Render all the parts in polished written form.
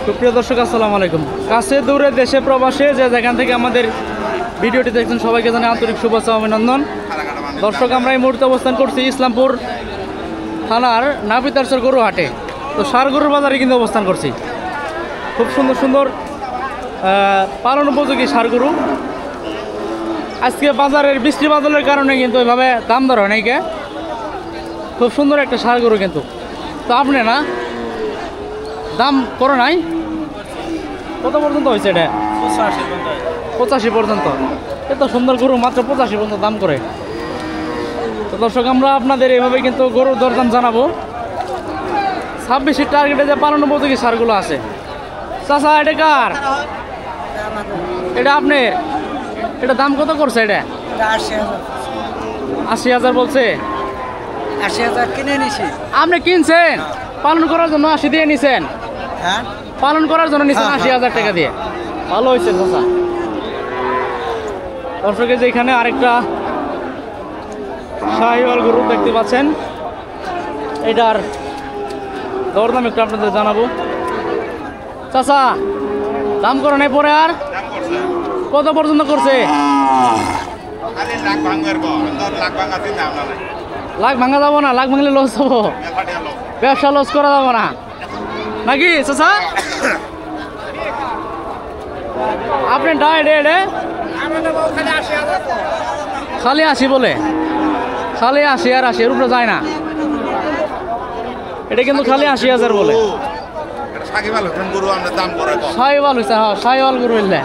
সুপ্রিয় দর্শক আসসালামু আলাইকুম। কাছে দূরে দেশে প্রবাসে যে যেখান থেকে আমাদের ভিডিওটি দেখছেন সবাইকে জানাই আন্তরিক শুভেচ্ছা অভিনন্দন। দর্শক, আমরা এই মুহূর্তে অবস্থান করছি ইসলামপুর থানার নাপিতারচর গরু হাটে। তো ষাঁড় গরুর বাজারে কিন্তু অবস্থান করছি। খুব সুন্দর সুন্দর পালন উপযোগী ষাঁড় গরু। আজকে বাজারের বৃষ্টি বাদলের কারণে কিন্তু ওইভাবে দাম দর হয় নাই। খুব সুন্দর একটা ষাঁড় গরু কিন্তু। তো আপনি না দাম করে নাই? কত পর্যন্ত হয়েছে এটা? 85 পর্যন্ত। এত সুন্দর গরু মাত্র 85 পর্যন্ত দাম করে। তো দর্শক, আমরা আপনাদের এইভাবে কিন্তু গরুর দরদাম জানাবো। 26 টার্গেটে যে পালন উপযোগী সারগুলো আছে। চাচা, এটা কার? এটা আপনার? এটা দাম কত করছে? এটা 80,000 বলছে। 80,000 কিনে নিছি। আপনি কিনছেন পালন করার জন্য? 80 দিয়ে নিছেন? হ্যাঁ, পালন করার জন্য নিছেন 80,000 টাকা দিয়ে। ভালো হয়েছে চাচা। দর্শকের যে এখানে আরেকটা শাহিওয়াল গরু দেখতে পাচ্ছেন। এটার দরদাম একটু আপনাদের জানাবো। চাচা, দাম করে নাই পরে? আর কত পর্যন্ত করছে? লাখ ভাঙা যাবো না? লাখ ভাঙলে লস হবো, ব্যবসা লস করা যাবো না নাকি চাচা? আপনি খালি 80 বলে? খালি 80 আর 80 এর উপরে যায় না। এটা কিন্তু খালি 80,000 বলে। শাহিওয়াল হয়েছে। হ্যাঁ, শাহিওয়াল গরু হইলে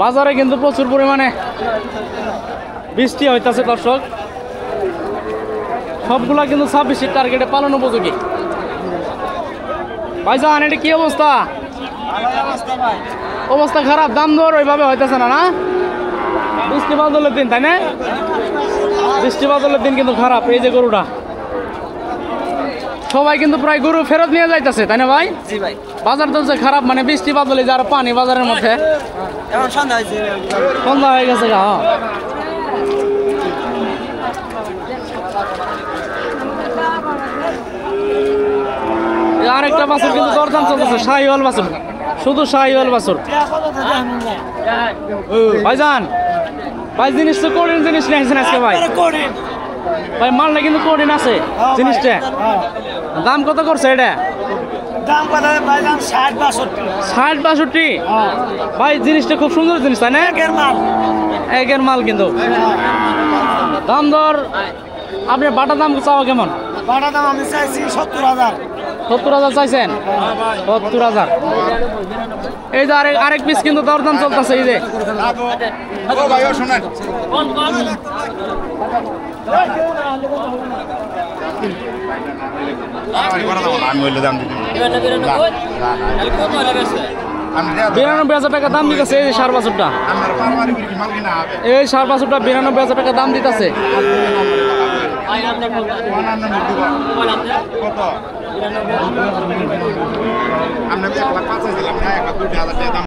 বাজারে কিন্তু প্রচুর পরিমাণে বৃষ্টি হইতেছে। দর্শক, সবগুলা কিন্তু 26 টার্গেটে পালন উপযোগী। ভাইজান, এটা কি অবস্থা? অবস্থা খারাপ, দাম দর ওইভাবে হইতেছে না? না, বৃষ্টি বাদলের দিন, তাই না? বৃষ্টি বাদলের দিন কিন্তু খারাপ। এই যে গরুটা, সবাই কিন্তু প্রায় গরু ফেরত নিয়ে যাইতেছে, তাই না ভাই? জি ভাই। বাজার চলছে খারাপ, মানে বৃষ্টি বাদলে যার পানি বাজারের মধ্যে। এখন সন্ধ্যা হয়েছে। সন্ধ্যা হয়ে গেছে গা। আরেকটা বাছুর কিন্তু দরদাম চলতেছে, শাহিওয়াল বাছুর, শুধু শাহিওয়াল বাছুর। ভাইজান, ভাই জিনিস তো কঠিন জিনিস নিয়েছেন আজকে ভাই। ভাই মালটা কিন্তু কঠিন আছে জিনিসটা। দাম কত করছে এটা? দাম কত ভাইজান? 60-62। ভাই জিনিসটা খুব সুন্দর জিনিস, তাই না? একের মাল কিন্তু। দাম দর আপনি বাটা দাম চাওয়া কেমন? বাটা দাম আমি চাইছি 70,000। 70,000 চাইছেন? 70,000। এই যে আরেক পিস কিন্তু দরদাম চলতেছে। এই যে $92,000 টাকা দাম দিতেছে। এই ষাঁড় বাছুরটা, এই ষাঁড় বাছুরটা 92,000 টাকা দাম দিতেছে।